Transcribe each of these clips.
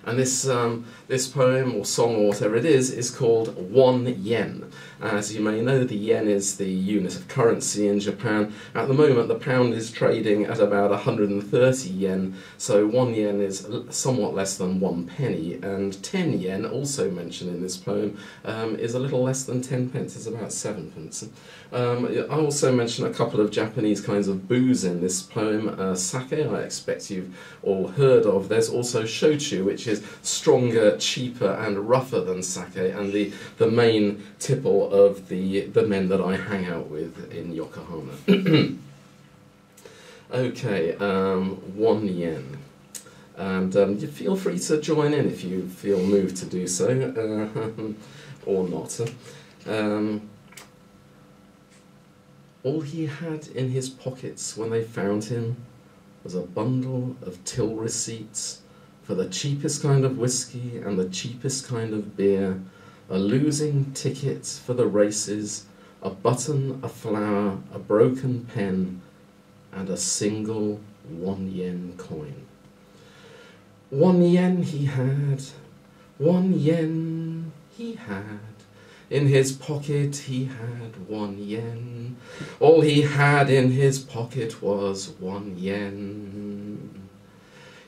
And this poem or song or whatever it is called 1 yen. As you may know, the yen is the unit of currency in Japan. At the moment, the pound is trading at about 130 yen, so 1 yen is somewhat less than 1 penny, and 10 yen, also mentioned in this poem, is a little less than 10 pence, it's about 7 pence. I also mention a couple of Japanese kinds of booze in this poem. Sake, I expect you've all heard of. There's also shochu, which is stronger, cheaper and rougher than sake, and the main tipple of the men that I hang out with in Yokohama. Okay, 1 yen. And you feel free to join in if you feel moved to do so, or not. All he had in his pockets when they found him was a bundle of till receipts for the cheapest kind of whiskey and the cheapest kind of beer, a losing ticket for the races, a button, a flower, a broken pen, and a single 1 yen coin. 1 yen he had, 1 yen he had. In his pocket he had 1 yen. All he had in his pocket was 1 yen.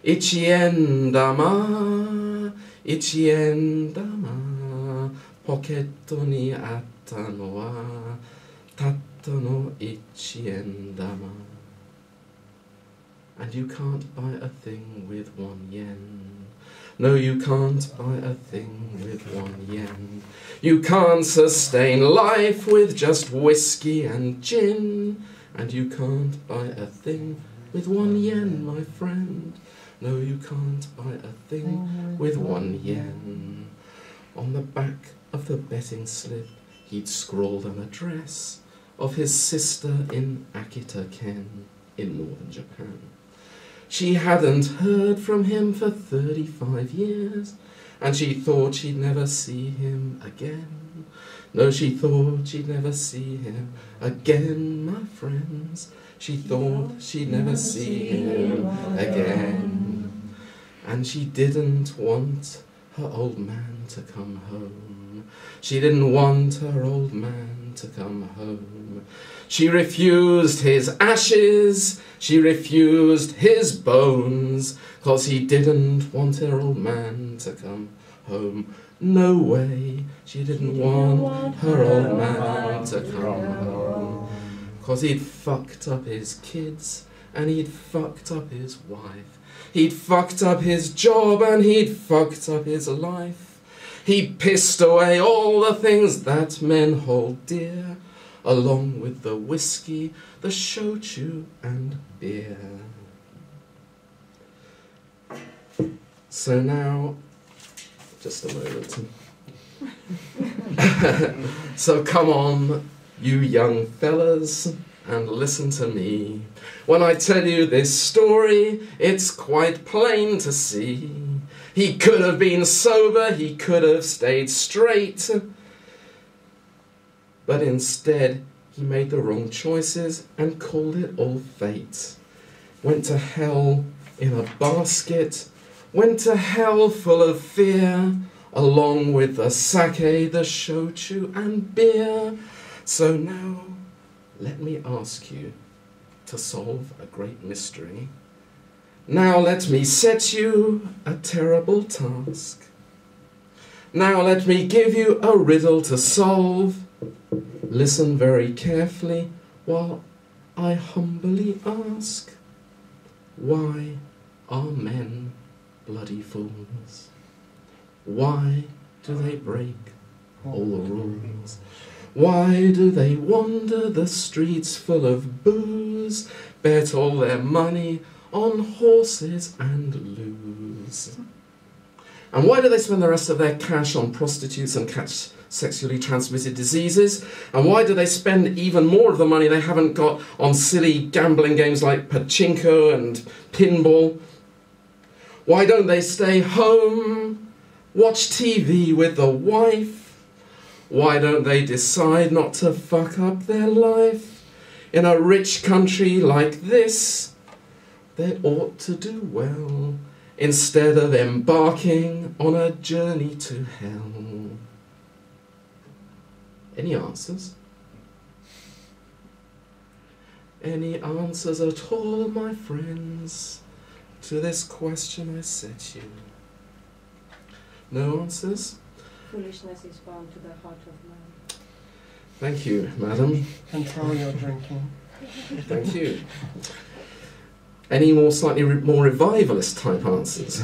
1 yen dama, 1 yen dama. ポケットにあったのはたったの1円玉。And you can't buy a thing with 1 yen. No, you can't buy a thing with 1 yen. You can't sustain life with just whiskey and gin. And you can't buy a thing with 1 yen, my friend. No, you can't buy a thing with 1 yen. On the back of the betting slip, he'd scrawled an address of his sister in Akita-ken in northern Japan. She hadn't heard from him for 35 years, and she thought she'd never see him again. No, she thought she'd never see him again, my friends. She thought she'd never see him again. And she didn't want her old man to come home. She didn't want her old man to come home. She refused his ashes, she refused his bones, 'cause he didn't want her old man to come home. No way, she didn't want her old man to come home. 'Cause he'd fucked up his kids, and he'd fucked up his wife. He'd fucked up his job, and he'd fucked up his life. He'd pissed away all the things that men hold dear, along with the whiskey, the shochu and beer. So now, just a moment. So come on, you young fellas, and listen to me. When I tell you this story, it's quite plain to see. He could have been sober, he could have stayed straight. But instead, he made the wrong choices and called it all fate. Went to hell in a basket, went to hell full of fear, along with the sake, the shochu and beer. So now, let me ask you to solve a great mystery. Now let me set you a terrible task. Now let me give you a riddle to solve. Listen very carefully while I humbly ask, why are men bloody fools? Why do they break all the rules? Why do they wander the streets full of booze, bet all their money on horses and lose? And why do they spend the rest of their cash on prostitutes and catch sexually transmitted diseases? And why do they spend even more of the money they haven't got on silly gambling games like pachinko and pinball? Why don't they stay home, watch TV with the wife? Why don't they decide not to fuck up their life? In a rich country like this, they ought to do well instead of embarking on a journey to hell. Any answers? Any answers at all, my friends, to this question I set you? No answers? Foolishness is bound to the heart of man. Thank you, madam. Control your drinking. Thank you. Any more slightly more revivalist type answers?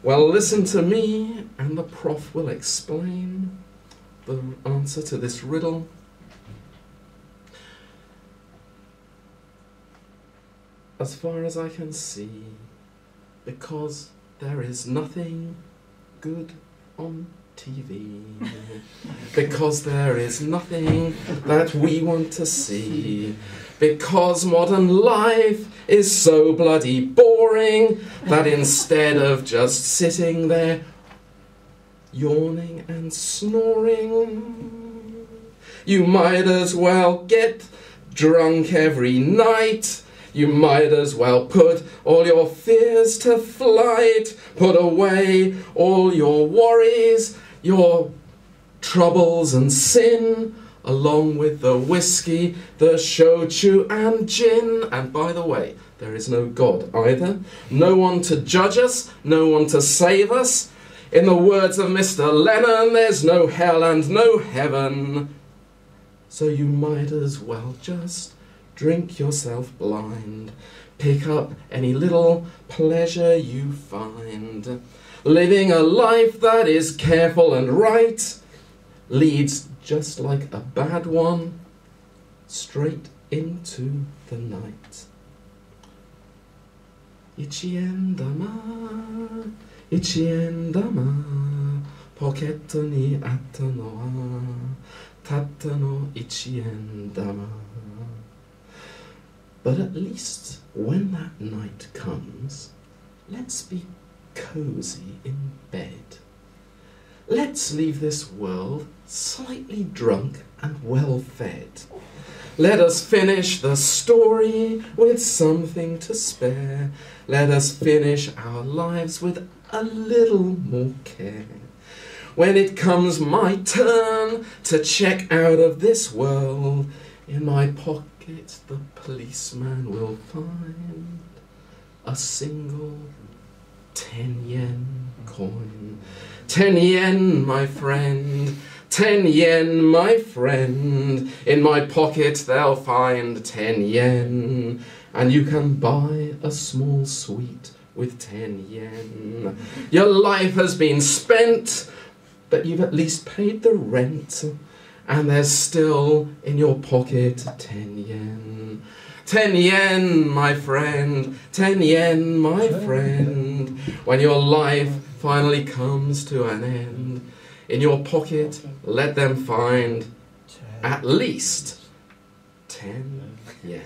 Well, listen to me and the prof will explain the answer to this riddle. As far as I can see, because there is nothing good on TV, because there is nothing that we want to see, because modern life is so bloody boring that instead of just sitting there yawning and snoring, you might as well get drunk every night. You might as well put all your fears to flight, put away all your worries, your troubles and sin, along with the whiskey, the shochu and gin. And by the way, there is no God either, no one to judge us, no one to save us. In the words of Mr. Lennon, there's no hell and no heaven. So you might as well just drink yourself blind, pick up any little pleasure you find. Living a life that is careful and right leads just like a bad one straight into the night. Ichien dama, pocket ni atano, tatano ichien dama. But at least when that night comes, let's be cozy in bed. Let's leave this world slightly drunk and well fed. Let us finish the story with something to spare. Let us finish our lives with a little more care. When it comes my turn to check out of this world, in my pocket the policeman will find a single 10-yen coin. 10 yen, my friend, 10 yen, my friend. In my pocket they'll find 10 yen, and you can buy a small sweet with 10 yen. Your life has been spent, but you've at least paid the rent. And there's still in your pocket 10 yen. 10 yen, my friend, 10 yen, my friend. When your life finally comes to an end, in your pocket, let them find at least 10 yen.